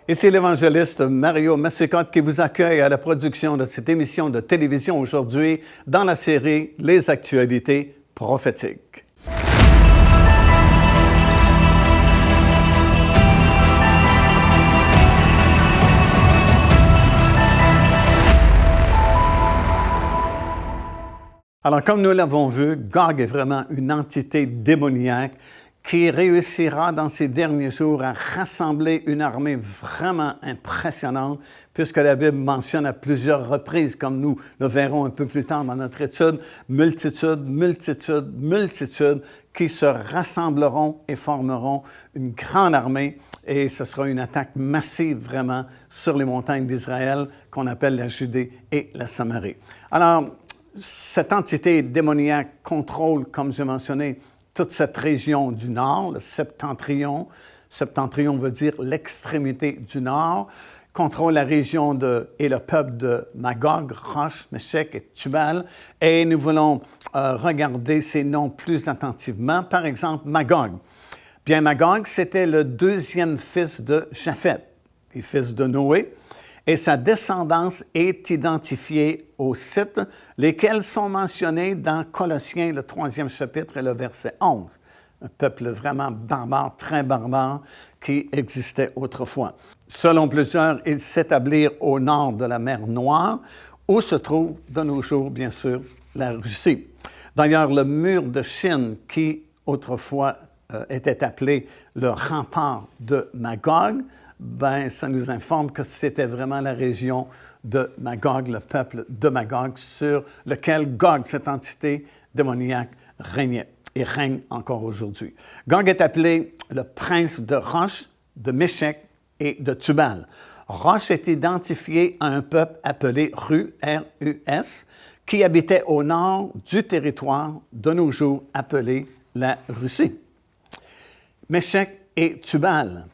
Ici l'évangéliste Mario Massicotte qui vous accueille à la production de cette émission de télévision aujourd'hui dans la série Les actualités prophétiques. Alors, comme nous l'avons vu, Gog est vraiment une entité démoniaque qui réussira dans ces derniers jours à rassembler une armée vraiment impressionnante, puisque la Bible mentionne à plusieurs reprises, comme nous le verrons un peu plus tard dans notre étude, multitudes qui se rassembleront et formeront une grande armée, et ce sera une attaque massive vraiment sur les montagnes d'Israël qu'on appelle la Judée et la Samarie. Alors, cette entité démoniaque contrôle, comme j'ai mentionné, toute cette région du nord, le septentrion. Septentrion veut dire l'extrémité du nord. Contrôle la région et le peuple de Magog, Rosh, Meshech et Tubal. Et nous voulons regarder ces noms plus attentivement. Par exemple, Magog. Bien, Magog, c'était le deuxième fils de Japhet, le fils de Noé. Et sa descendance est identifiée aux Scythes, lesquels sont mentionnés dans Colossiens, le 3e chapitre et le verset 11. Un peuple vraiment barbare, très barbare, qui existait autrefois. Selon plusieurs, ils s'établirent au nord de la mer Noire, où se trouve de nos jours, bien sûr, la Russie. D'ailleurs, le mur de Chine, qui autrefois était appelé le rempart de Magog, ben, ça nous informe que c'était vraiment la région de Magog, le peuple de Magog, sur lequel Gog, cette entité démoniaque, régnait et règne encore aujourd'hui. Gog est appelé le prince de Rosh, de Meshech et de Tubal. Rosh est identifié à un peuple appelé R-U-S, qui habitait au nord du territoire de nos jours appelé la Russie. Meshech et Tubal,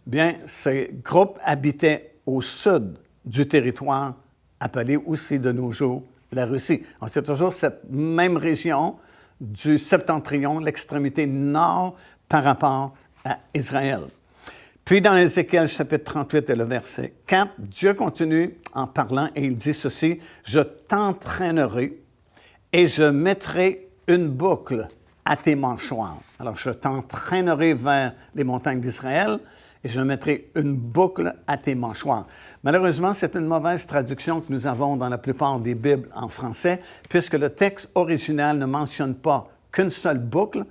bien, ces groupes habitaient au sud du territoire, appelé aussi de nos jours la Russie. Alors, c'est toujours cette même région du septentrion, l'extrémité nord, par rapport à Israël. Puis, dans Ézéchiel chapitre 38 et le verset 4, Dieu continue en parlant et il dit ceci, « Je t'entraînerai et je mettrai une boucle à tes mâchoires. » Alors, je t'entraînerai vers les montagnes d'Israël, et je mettrai une boucle à tes mâchoires. Malheureusement, c'est une mauvaise traduction que nous avons dans la plupart des Bibles en français, puisque le texte original ne mentionne pas qu'une seule boucle,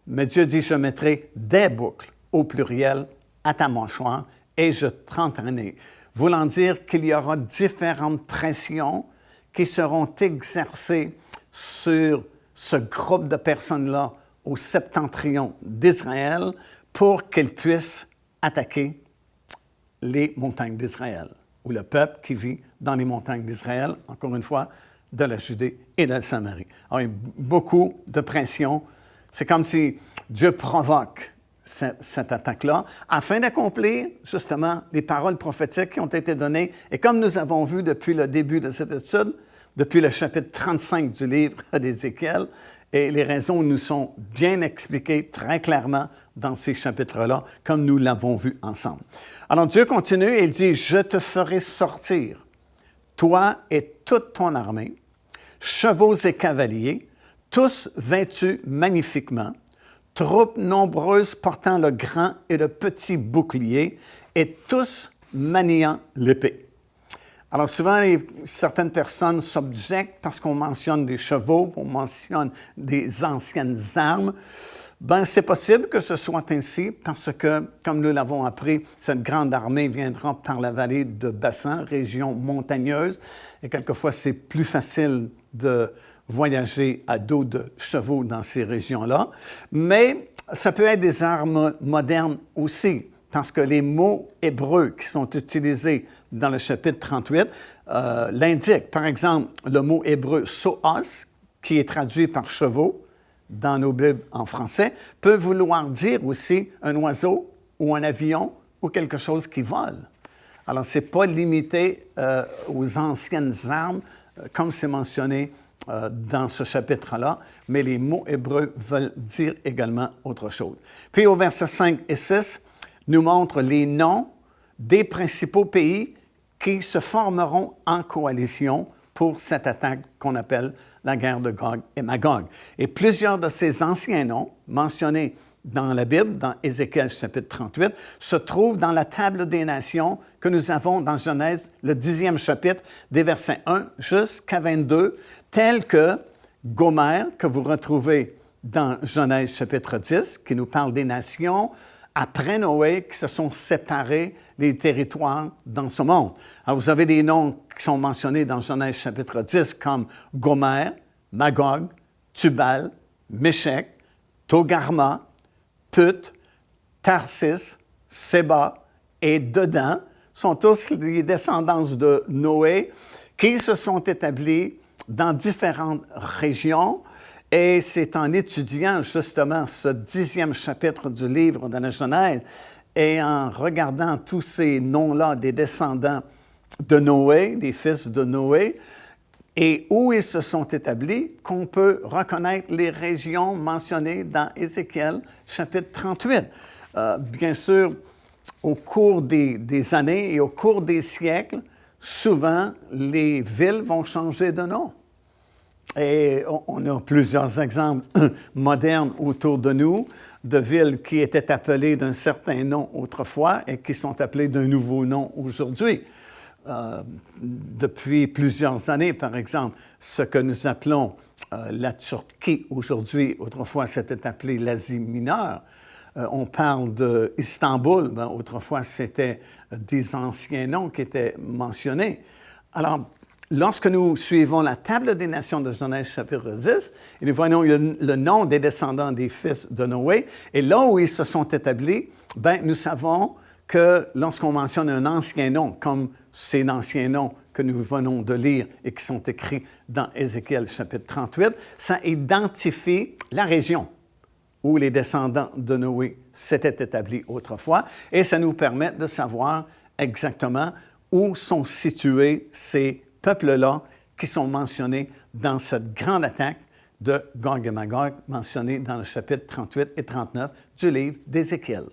mais Dieu dit « Je mettrai des boucles » au pluriel à ta mâchoire et je t'entraînerai. Voulant dire qu'il y aura différentes pressions qui seront exercées sur ce groupe de personnes-là au septentrion d'Israël pour qu'ils puissent attaquer les montagnes d'Israël, ou le peuple qui vit dans les montagnes d'Israël, encore une fois, de la Judée et de la Samarie. Alors, il y a beaucoup de pression. C'est comme si Dieu provoque cette attaque-là, afin d'accomplir, justement, les paroles prophétiques qui ont été données. Et comme nous avons vu depuis le début de cette étude, depuis le chapitre 35 du livre d'Ézéchiel, et les raisons nous sont bien expliquées très clairement dans ces chapitres-là, comme nous l'avons vu ensemble. Alors Dieu continue et il dit « Je te ferai sortir, toi et toute ton armée, chevaux et cavaliers, tous vêtus magnifiquement, troupes nombreuses portant le grand et le petit bouclier, et tous maniant l'épée. » Alors souvent, certaines personnes s'objectent parce qu'on mentionne des chevaux, on mentionne des anciennes armes. Bien, c'est possible que ce soit ainsi parce que, comme nous l'avons appris, cette grande armée viendra par la vallée de Bassan, région montagneuse, et quelquefois c'est plus facile de voyager à dos de chevaux dans ces régions-là. Mais ça peut être des armes modernes aussi. parce que les mots hébreux qui sont utilisés dans le chapitre 38 l'indiquent. Par exemple, le mot hébreu « soas », qui est traduit par « chevaux » dans nos Bibles en français, peut vouloir dire aussi un oiseau ou un avion ou quelque chose qui vole. Alors, ce n'est pas limité aux anciennes armes, comme c'est mentionné dans ce chapitre-là, mais les mots hébreux veulent dire également autre chose. Puis, au versets 5 et 6, nous montre les noms des principaux pays qui se formeront en coalition pour cette attaque qu'on appelle la guerre de Gog et Magog. Et plusieurs de ces anciens noms mentionnés dans la Bible, dans Ézéchiel chapitre 38, se trouvent dans la table des nations que nous avons dans Genèse, le 10e chapitre, des versets 1 jusqu'à 22, tels que Gomer, que vous retrouvez dans Genèse chapitre 10, qui nous parle des nations après Noé qui se sont séparés des territoires dans ce monde. Alors, vous avez des noms qui sont mentionnés dans Genèse chapitre 10 comme Gomer, Magog, Tubal, Méshec, Togarma, Put, Tarsis, Séba et Dedan sont tous les descendants de Noé qui se sont établis dans différentes régions. Et c'est en étudiant justement ce 10e chapitre du livre de la Genèse et en regardant tous ces noms-là des descendants de Noé, des fils de Noé, et où ils se sont établis, qu'on peut reconnaître les régions mentionnées dans Ézéchiel chapitre 38. Bien sûr, au cours des années et au cours des siècles, souvent, les villes vont changer de nom. Et on a plusieurs exemples modernes autour de nous, de villes qui étaient appelées d'un certain nom autrefois et qui sont appelées d'un nouveau nom aujourd'hui. Depuis plusieurs années, par exemple, ce que nous appelons la Turquie aujourd'hui, autrefois c'était appelé l'Asie mineure. On parle d'Istanbul, autrefois c'était des anciens noms qui étaient mentionnés. Alors, lorsque nous suivons la table des nations de Genèse chapitre 10, et nous voyons le nom des descendants des fils de Noé, et là où ils se sont établis, nous savons que lorsqu'on mentionne un ancien nom, comme ces anciens noms que nous venons de lire et qui sont écrits dans Ézéchiel chapitre 38, ça identifie la région où les descendants de Noé s'étaient établis autrefois, et ça nous permet de savoir exactement où sont situés ces peuples-là qui sont mentionnés dans cette grande attaque de Gog et Magog, mentionnée dans le chapitre 38 et 39 du livre d'Ézéchiel.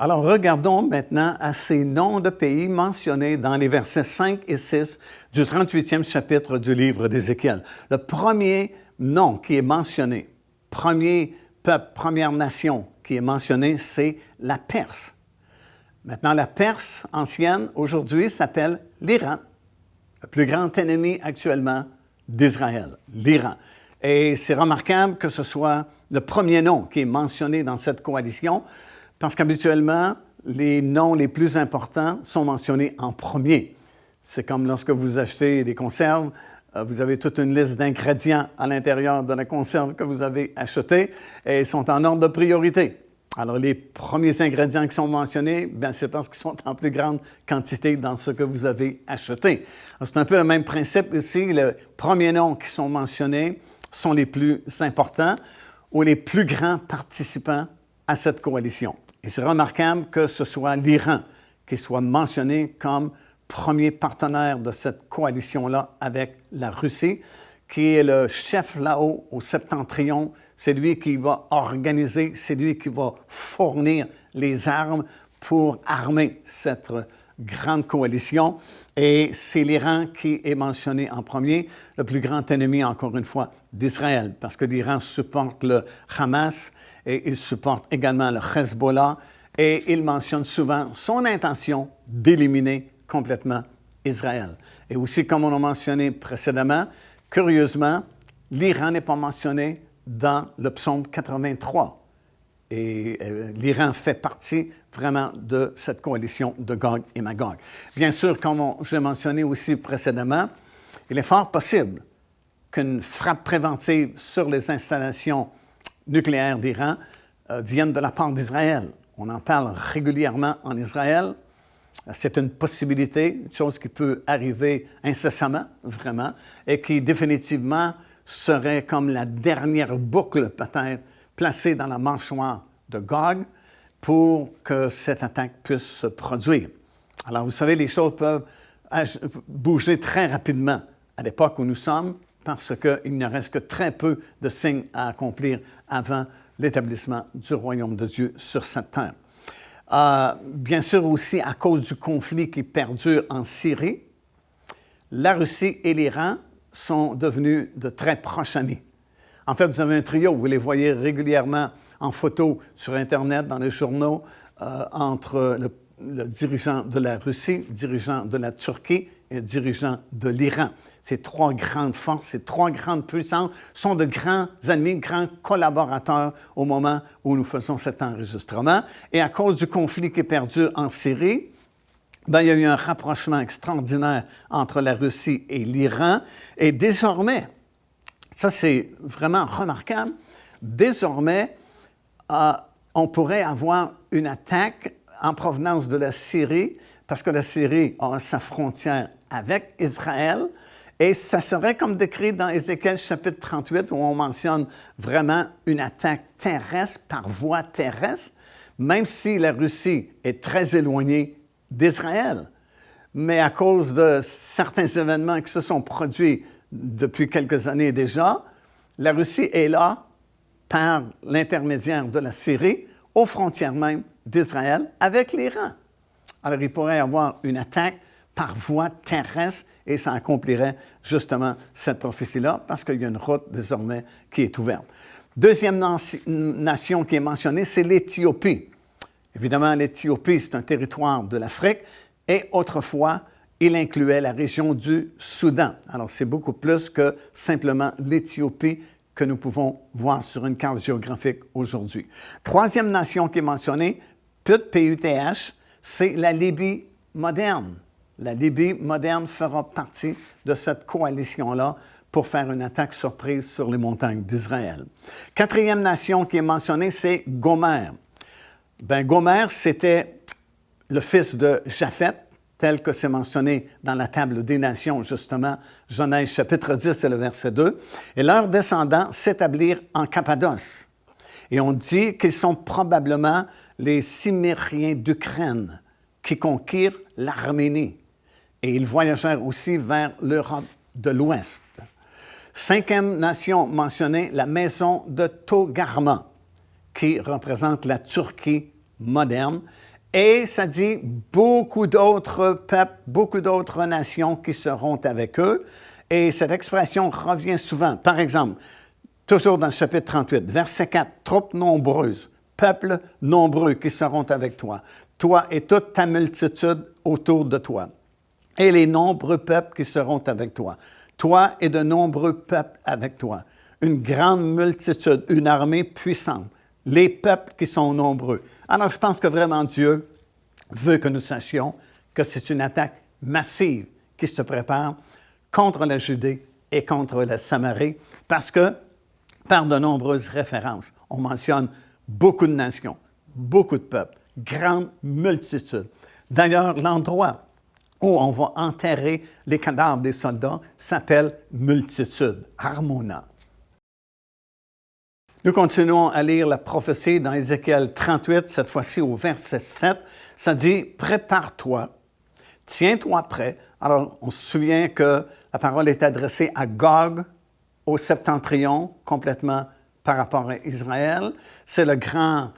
Alors, regardons maintenant à ces noms de pays mentionnés dans les versets 5 et 6 du 38e chapitre du livre d'Ézéchiel. Le premier nom qui est mentionné, premier peuple, première nation qui est mentionné, c'est la Perse. Maintenant, la Perse ancienne, aujourd'hui, s'appelle l'Iran, le plus grand ennemi actuellement d'Israël, l'Iran. Et c'est remarquable que ce soit le premier nom qui est mentionné dans cette coalition, parce qu'habituellement, les noms les plus importants sont mentionnés en premier. C'est comme lorsque vous achetez des conserves, vous avez toute une liste d'ingrédients à l'intérieur de la conserve que vous avez achetée et ils sont en ordre de priorité. Alors, les premiers ingrédients qui sont mentionnés, c'est parce qu'ils sont en plus grande quantité dans ce que vous avez acheté. C'est un peu le même principe ici. Les premiers noms qui sont mentionnés sont les plus importants ou les plus grands participants à cette coalition. Et c'est remarquable que ce soit l'Iran qui soit mentionné comme premier partenaire de cette coalition-là avec la Russie, qui est le chef là-haut au septentrion. C'est lui qui va organiser, c'est lui qui va fournir les armes pour armer cette grande coalition. Et c'est l'Iran qui est mentionné en premier, le plus grand ennemi, encore une fois, d'Israël, parce que l'Iran supporte le Hamas et il supporte également le Hezbollah et il mentionne souvent son intention d'éliminer complètement Israël. Et aussi, comme on a mentionné précédemment, curieusement, l'Iran n'est pas mentionné dans le psaume 83. Et l'Iran fait partie vraiment de cette coalition de Gog et Magog. Bien sûr, comme je l'ai mentionné aussi précédemment, il est fort possible qu'une frappe préventive sur les installations nucléaires d'Iran vienne de la part d'Israël. On en parle régulièrement en Israël. C'est une possibilité, une chose qui peut arriver incessamment, vraiment, et qui définitivement serait comme la dernière boucle, peut-être, placée dans la mâchoire de Gog pour que cette attaque puisse se produire. Alors, vous savez, les choses peuvent bouger très rapidement à l'époque où nous sommes, parce qu'il ne reste que très peu de signes à accomplir avant l'établissement du royaume de Dieu sur cette terre. Bien sûr aussi, à cause du conflit qui perdure en Syrie, la Russie et l'Iran sont devenus de très proches amis. En fait, vous avez un trio, vous les voyez régulièrement en photo sur Internet, dans les journaux, entre le dirigeant de la Russie, le dirigeant de la Turquie et le dirigeant de l'Iran. Ces trois grandes forces, ces trois grandes puissances sont de grands amis, grands collaborateurs au moment où nous faisons cet enregistrement. Et à cause du conflit qui perdure en Syrie, il y a eu un rapprochement extraordinaire entre la Russie et l'Iran. Et désormais, ça c'est vraiment remarquable, désormais, on pourrait avoir une attaque en provenance de la Syrie, parce que la Syrie a sa frontière avec Israël, et ça serait comme décrit dans Ézéchiel chapitre 38, où on mentionne vraiment une attaque terrestre, par voie terrestre, même si la Russie est très éloignée d'Israël. Mais à cause de certains événements qui se sont produits depuis quelques années déjà, la Russie est là par l'intermédiaire de la Syrie, aux frontières même d'Israël, avec l'Iran. Alors, il pourrait y avoir une attaque par voie terrestre et ça accomplirait justement cette prophétie-là parce qu'il y a une route désormais qui est ouverte. Deuxième nation qui est mentionnée, c'est l'Éthiopie. Évidemment, l'Éthiopie, c'est un territoire de l'Afrique et autrefois, il incluait la région du Soudan. Alors, c'est beaucoup plus que simplement l'Éthiopie que nous pouvons voir sur une carte géographique aujourd'hui. Troisième nation qui est mentionnée, PUTH, c'est la Libye moderne. La Libye moderne fera partie de cette coalition-là pour faire une attaque surprise sur les montagnes d'Israël. Quatrième nation qui est mentionnée, c'est Gomer. Gomer, c'était le fils de Japhet, tel que c'est mentionné dans la table des nations, justement, Genèse chapitre 10 et le verset 2. Et leurs descendants s'établirent en Cappadoce. Et on dit qu'ils sont probablement les Cimmériens d'Ukraine qui conquirent l'Arménie. Et ils voyagèrent aussi vers l'Europe de l'Ouest. Cinquième nation mentionnée, la maison de Togarma, qui représente la Turquie moderne. Et ça dit beaucoup d'autres peuples, beaucoup d'autres nations qui seront avec eux. Et cette expression revient souvent. Par exemple, toujours dans le chapitre 38, verset 4, « Troupes nombreuses, peuples nombreux qui seront avec toi, toi et toute ta multitude autour de toi, et les nombreux peuples qui seront avec toi, toi et de nombreux peuples avec toi, une grande multitude, une armée puissante, les peuples qui sont nombreux. » Alors, je pense que vraiment Dieu veut que nous sachions que c'est une attaque massive qui se prépare contre la Judée et contre la Samarie, parce que, par de nombreuses références, on mentionne beaucoup de nations, beaucoup de peuples, grande multitude. D'ailleurs, l'endroit où on va enterrer les cadavres des soldats s'appelle multitude, Armona. Nous continuons à lire la prophétie dans Ézéchiel 38, cette fois-ci au verset 7. Ça dit « Prépare-toi, tiens-toi prêt ». Alors, on se souvient que la parole est adressée à Gog, au septentrion, complètement par rapport à Israël. C'est le grand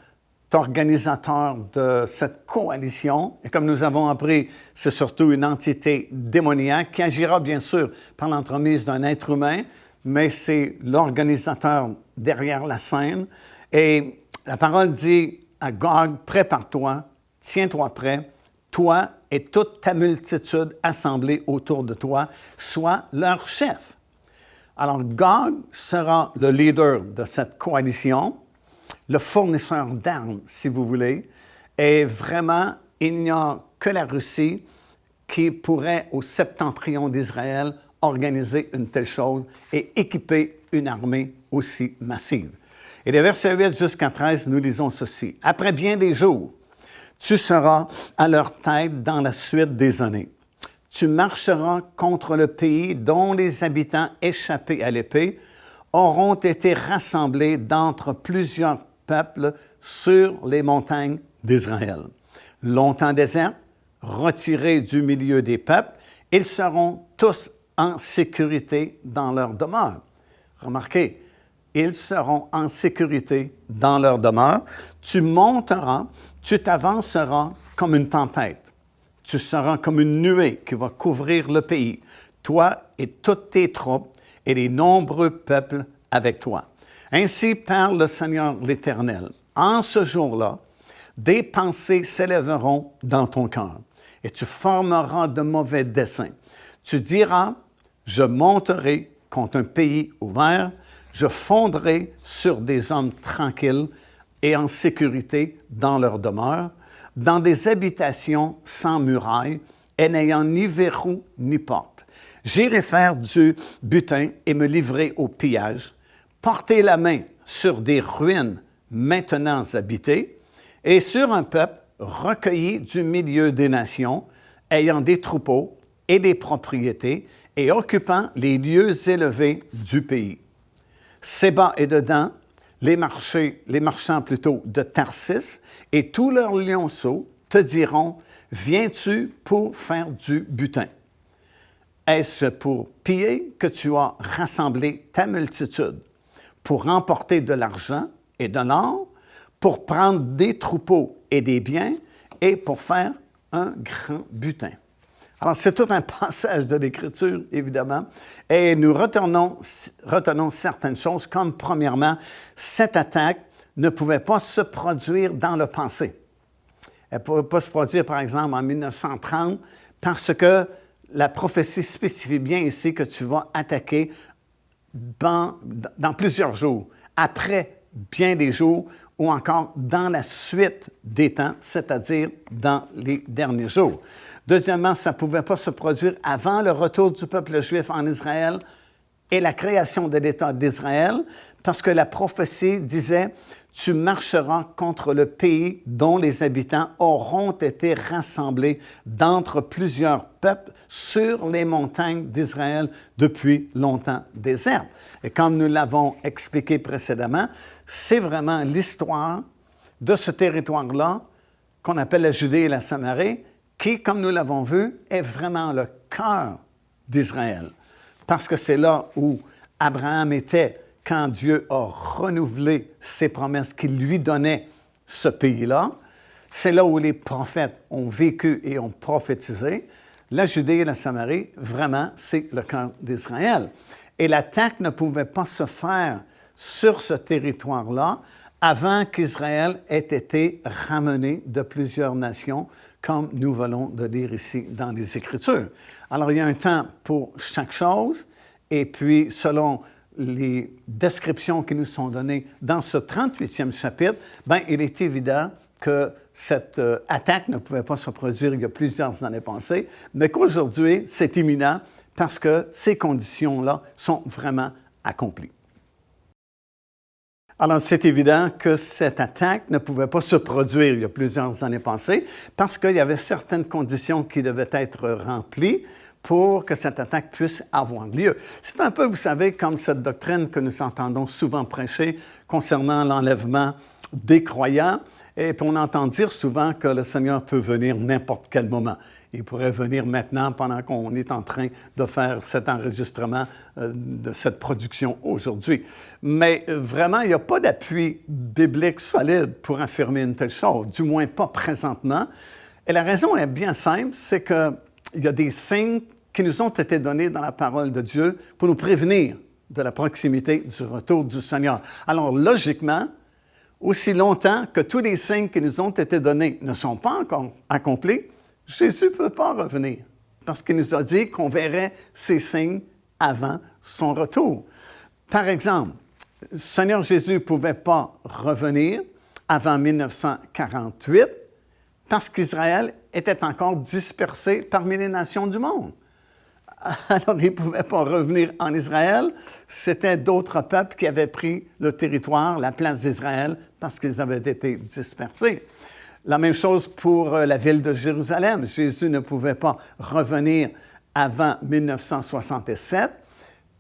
organisateur de cette coalition. Et comme nous avons appris, c'est surtout une entité démoniaque qui agira bien sûr par l'entremise d'un être humain, mais c'est l'organisateur derrière la scène. Et la parole dit à Gog, « Prépare-toi, tiens-toi prêt, toi et toute ta multitude assemblée autour de toi, sois leur chef. » Alors, Gog sera le leader de cette coalition, le fournisseur d'armes, si vous voulez, et vraiment, il n'y a que la Russie qui pourrait, au septentrion d'Israël, organiser une telle chose et équiper une armée aussi massive. Et des versets 8 jusqu'à 13, nous lisons ceci. « Après bien des jours, tu seras à leur tête dans la suite des années. Tu marcheras contre le pays dont les habitants échappés à l'épée auront été rassemblés d'entre plusieurs peuples sur les montagnes d'Israël. Longtemps déserts, retirés du milieu des peuples, ils seront tous en sécurité dans leur demeure. » Remarquez, ils seront en sécurité dans leur demeure. Tu monteras, tu t'avanceras comme une tempête. Tu seras comme une nuée qui va couvrir le pays, toi et toutes tes troupes et les nombreux peuples avec toi. Ainsi parle le Seigneur l'Éternel. En ce jour-là, des pensées s'élèveront dans ton cœur et tu formeras de mauvais desseins. Tu diras, je monterai contre un pays ouvert, je fonderai sur des hommes tranquilles et en sécurité dans leur demeure, dans des habitations sans murailles et n'ayant ni verrou ni porte. J'irai faire du butin et me livrer au pillage, porter la main sur des ruines maintenant habitées et sur un peuple recueilli du milieu des nations, ayant des troupeaux et des propriétés et occupant les lieux élevés du pays. Séba et Dedan, les marchands plutôt de Tarsis et tous leurs lionceaux te diront, viens-tu pour faire du butin? Est-ce pour piller que tu as rassemblé ta multitude, pour remporter de l'argent et de l'or, pour prendre des troupeaux et des biens et pour faire un grand butin? Alors, c'est tout un passage de l'Écriture, évidemment, et nous retenons certaines choses, comme premièrement, cette attaque ne pouvait pas se produire dans le passé. Elle ne pouvait pas se produire, par exemple, en 1930, parce que la prophétie spécifie bien ici que tu vas attaquer dans plusieurs jours, après bien des jours, ou encore dans la suite des temps, c'est-à-dire dans les derniers jours. Deuxièmement, ça ne pouvait pas se produire avant le retour du peuple juif en Israël et la création de l'État d'Israël, parce que la prophétie disait « Tu marcheras contre le pays dont les habitants auront été rassemblés d'entre plusieurs peuples sur les montagnes d'Israël depuis longtemps désertes. » Et comme nous l'avons expliqué précédemment, c'est vraiment l'histoire de ce territoire-là qu'on appelle la Judée et la Samarie, qui, comme nous l'avons vu, est vraiment le cœur d'Israël. Parce que c'est là où Abraham était quand Dieu a renouvelé ses promesses qu'il lui donnait ce pays-là. C'est là où les prophètes ont vécu et ont prophétisé. La Judée et la Samarie, vraiment, c'est le cœur d'Israël. Et l'attaque ne pouvait pas se faire sur ce territoire-là avant qu'Israël ait été ramené de plusieurs nations, comme nous venons de lire ici dans les Écritures. Alors, il y a un temps pour chaque chose, et puis, selon les descriptions qui nous sont données dans ce 38e chapitre, il est évident que cette attaque ne pouvait pas se produire il y a plusieurs années passées, mais qu'aujourd'hui, c'est imminent parce que ces conditions-là sont vraiment accomplies. Alors, c'est évident que cette attaque ne pouvait pas se produire il y a plusieurs années passées parce qu'il y avait certaines conditions qui devaient être remplies pour que cette attaque puisse avoir lieu. C'est un peu, vous savez, comme cette doctrine que nous entendons souvent prêcher concernant l'enlèvement des croyants. Et puis on entend dire souvent que le Seigneur peut venir n'importe quel moment. Il pourrait venir maintenant pendant qu'on est en train de faire cet enregistrement de cette production aujourd'hui. Mais vraiment, il n'y a pas d'appui biblique solide pour affirmer une telle chose, du moins pas présentement. Et la raison est bien simple, c'est qu'il y a des signes qui nous ont été donnés dans la parole de Dieu pour nous prévenir de la proximité du retour du Seigneur. Alors, logiquement, aussi longtemps que tous les signes qui nous ont été donnés ne sont pas encore accomplis, Jésus ne peut pas revenir parce qu'il nous a dit qu'on verrait ces signes avant son retour. Par exemple, le Seigneur Jésus ne pouvait pas revenir avant 1948 parce qu'Israël était encore dispersé parmi les nations du monde. Alors, ils ne pouvaient pas revenir en Israël. C'était d'autres peuples qui avaient pris le territoire, la place d'Israël, parce qu'ils avaient été dispersés. La même chose pour la ville de Jérusalem. Jésus ne pouvait pas revenir avant 1967,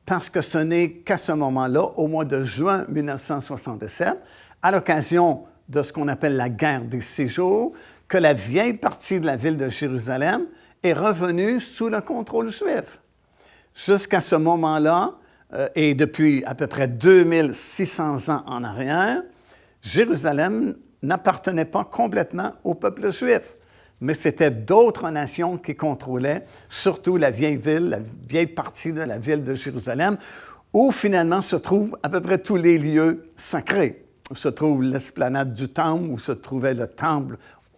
parce que ce n'est qu'à ce moment-là, au mois de juin 1967, à l'occasion de ce qu'on appelle la guerre des 6 jours, que la vieille partie de la ville de Jérusalem est revenue sous le contrôle juif. Jusqu'à ce moment-là, et depuis à peu près 2600 ans en arrière, Jérusalem n'appartenait pas complètement au peuple juif, mais c'était d'autres nations qui contrôlaient, surtout la vieille ville, la vieille partie de la ville de Jérusalem, où finalement se trouvent à peu près tous les lieux sacrés. Où se trouve l'esplanade du temple, où se trouvait le temple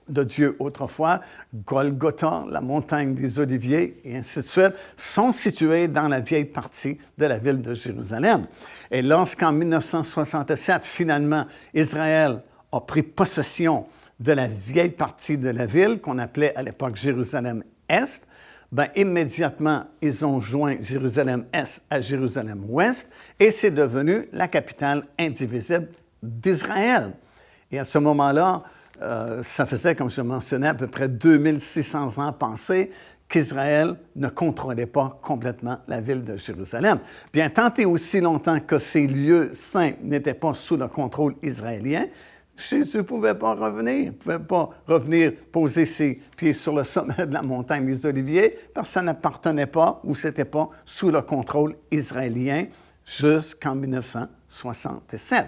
de Dieu autrefois, Golgotha, la montagne des Oliviers, et ainsi de suite, sont situés dans la vieille partie de la ville de Jérusalem. Et lorsqu'en 1967, finalement, Israël a pris possession de la vieille partie de la ville, qu'on appelait à l'époque Jérusalem-Est, bien, immédiatement, ils ont joint Jérusalem-Est à Jérusalem-Ouest, et c'est devenu la capitale indivisible d'Israël. Et à ce moment-là, ça faisait, comme je mentionnais, à peu près 2600 ans passés qu'Israël ne contrôlait pas complètement la ville de Jérusalem. Bien, tant et aussi longtemps que ces lieux saints n'étaient pas sous le contrôle israélien, Jésus ne pouvait pas revenir. Il ne pouvait pas revenir poser ses pieds sur le sommet de la montagne des Oliviers parce que ça n'appartenait pas ou ce n'était pas sous le contrôle israélien jusqu'en 1967.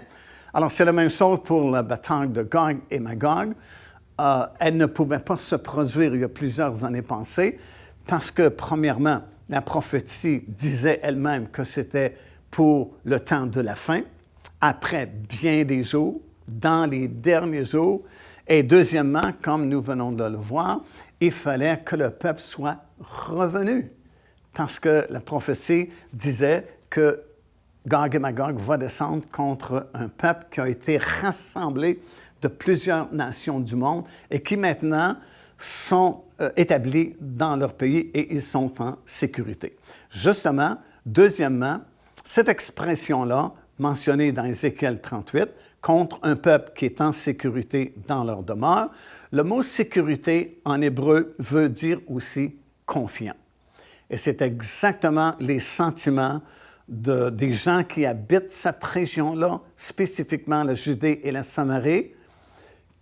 Alors, c'est la même chose pour la bataille de Gog et Magog. Elle ne pouvait pas se produire il y a plusieurs années passées parce que, premièrement, la prophétie disait elle-même que c'était pour le temps de la fin, après bien des jours, dans les derniers jours. Et deuxièmement, comme nous venons de le voir, il fallait que le peuple soit revenu parce que la prophétie disait que Gog et Magog va descendre contre un peuple qui a été rassemblé de plusieurs nations du monde et qui maintenant sont établis dans leur pays et ils sont en sécurité. Justement, deuxièmement, cette expression-là, mentionnée dans Ézéchiel 38, contre un peuple qui est en sécurité dans leur demeure, le mot « sécurité » en hébreu veut dire aussi « confiant ». Et c'est exactement les sentiments des gens qui habitent cette région-là, spécifiquement la Judée et la Samarie,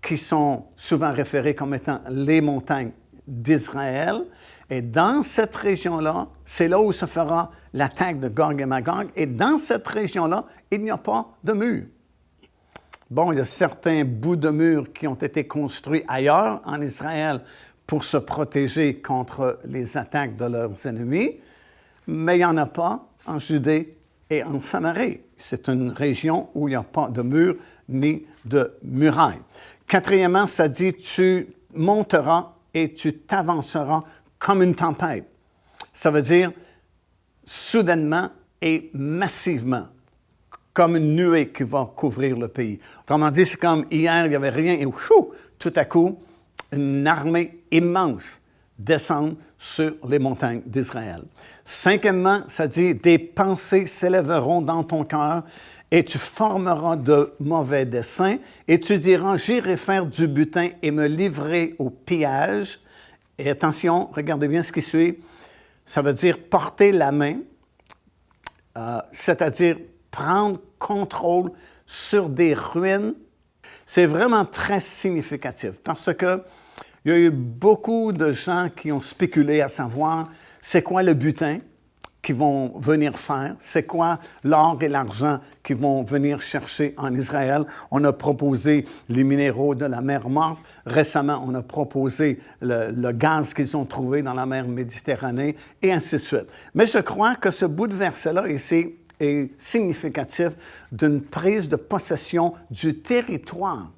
qui sont souvent référés comme étant les montagnes d'Israël. Et dans cette région-là, c'est là où se fera l'attaque de Gog et Magog. Et dans cette région-là, il n'y a pas de mur. Bon, il y a certains bouts de murs qui ont été construits ailleurs en Israël pour se protéger contre les attaques de leurs ennemis, mais il n'y en a pas en Judée et en Samarie. C'est une région où il n'y a pas de mur ni de muraille. Quatrièmement, ça dit « tu monteras et tu t'avanceras comme une tempête ». Ça veut dire soudainement et massivement, comme une nuée qui va couvrir le pays. Autrement dit, c'est comme hier, il n'y avait rien et tout à coup, une armée immense descend sur les montagnes d'Israël. Cinquièmement, ça dit « des pensées s'élèveront dans ton cœur et tu formeras de mauvais desseins et tu diras « j'irai faire du butin et me livrer au pillage ». Et attention, regardez bien ce qui suit. Ça veut dire porter la main, c'est-à-dire prendre contrôle sur des ruines. C'est vraiment très significatif parce que il y a eu beaucoup de gens qui ont spéculé à savoir c'est quoi le butin qu'ils vont venir faire, c'est quoi l'or et l'argent qu'ils vont venir chercher en Israël. On a proposé les minéraux de la mer Morte. Récemment, on a proposé le gaz qu'ils ont trouvé dans la mer Méditerranée et ainsi de suite. Mais je crois que ce bout de verset-là ici est significatif d'une prise de possession du territoire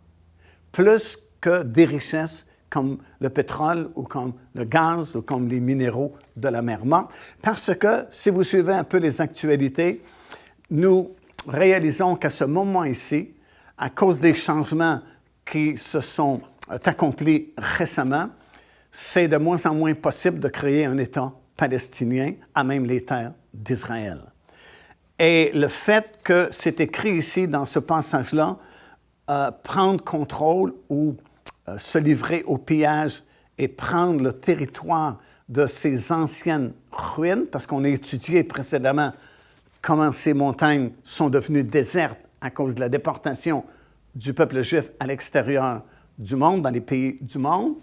plus que des richesses comme le pétrole ou comme le gaz ou comme les minéraux de la mer Morte. Parce que, si vous suivez un peu les actualités, nous réalisons qu'à ce moment ici, à cause des changements qui se sont accomplis récemment, c'est de moins en moins possible de créer un État palestiniens, à même les terres d'Israël. Et le fait que c'est écrit ici dans ce passage-là, prendre contrôle ou se livrer au pillage et prendre le territoire de ces anciennes ruines, parce qu'on a étudié précédemment comment ces montagnes sont devenues désertes à cause de la déportation du peuple juif à l'extérieur du monde, dans les pays du monde,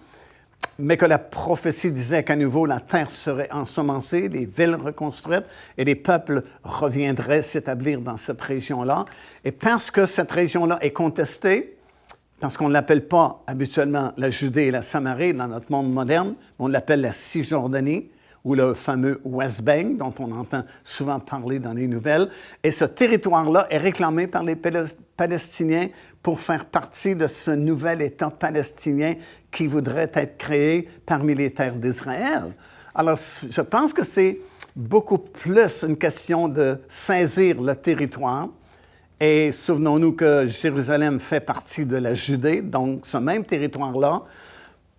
mais que la prophétie disait qu'à nouveau la terre serait ensemencée, les villes reconstruites et les peuples reviendraient s'établir dans cette région-là. Et parce que cette région-là est contestée, parce qu'on ne l'appelle pas habituellement la Judée et la Samarie dans notre monde moderne, on l'appelle la Cisjordanie, ou le fameux West Bank, dont on entend souvent parler dans les nouvelles. Et ce territoire-là est réclamé par les Palestiniens pour faire partie de ce nouvel État palestinien qui voudrait être créé parmi les terres d'Israël. Alors, je pense que c'est beaucoup plus une question de saisir le territoire. Et souvenons-nous que Jérusalem fait partie de la Judée, donc ce même territoire-là,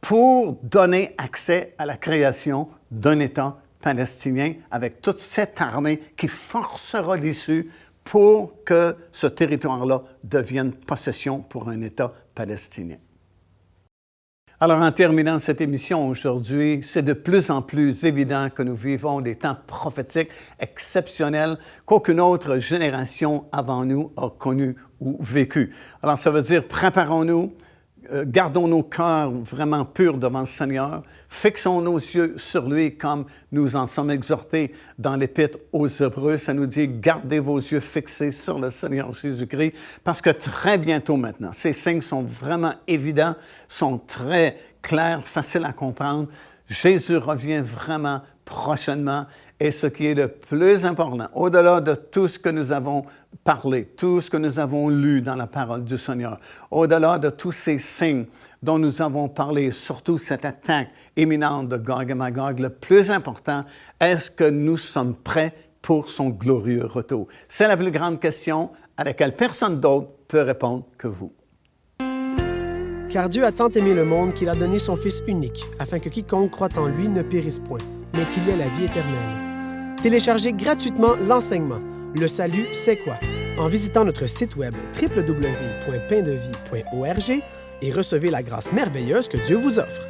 pour donner accès à la création d'un État palestinien avec toute cette armée qui forcera l'issue pour que ce territoire-là devienne possession pour un État palestinien. Alors, en terminant cette émission aujourd'hui, c'est de plus en plus évident que nous vivons des temps prophétiques exceptionnels qu'aucune autre génération avant nous a connus ou vécu. Alors, ça veut dire préparons-nous. Gardons nos cœurs vraiment purs devant le Seigneur. Fixons nos yeux sur lui comme nous en sommes exhortés dans l'Épître aux Hébreux. Ça nous dit, gardez vos yeux fixés sur le Seigneur Jésus-Christ parce que très bientôt maintenant, ces signes sont vraiment évidents, sont très clairs, faciles à comprendre. Jésus revient vraiment prochainement. Et ce qui est le plus important, au-delà de tout ce que nous avons parlé, tout ce que nous avons lu dans la parole du Seigneur, au-delà de tous ces signes dont nous avons parlé, surtout cette attaque imminente de Gog et Magog, le plus important, est-ce que nous sommes prêts pour son glorieux retour? C'est la plus grande question à laquelle personne d'autre peut répondre que vous. Car Dieu a tant aimé le monde qu'il a donné son Fils unique, afin que quiconque croit en lui ne périsse point, mais qu'il ait la vie éternelle. Téléchargez gratuitement l'enseignement « Le salut, c'est quoi ?» en visitant notre site web www.paindevie.org et recevez la grâce merveilleuse que Dieu vous offre.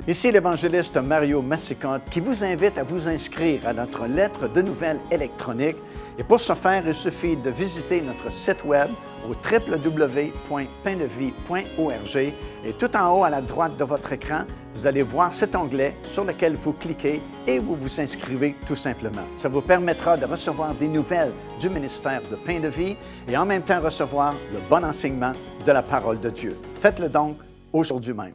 Ici l'évangéliste Mario Massicotte qui vous invite à vous inscrire à notre lettre de nouvelles électronique. Et pour ce faire, il suffit de visiter notre site web au www.paindevie.org et tout en haut à la droite de votre écran, vous allez voir cet onglet sur lequel vous cliquez et vous vous inscrivez tout simplement. Ça vous permettra de recevoir des nouvelles du ministère de Pain de Vie et en même temps recevoir le bon enseignement de la parole de Dieu. Faites-le donc aujourd'hui même.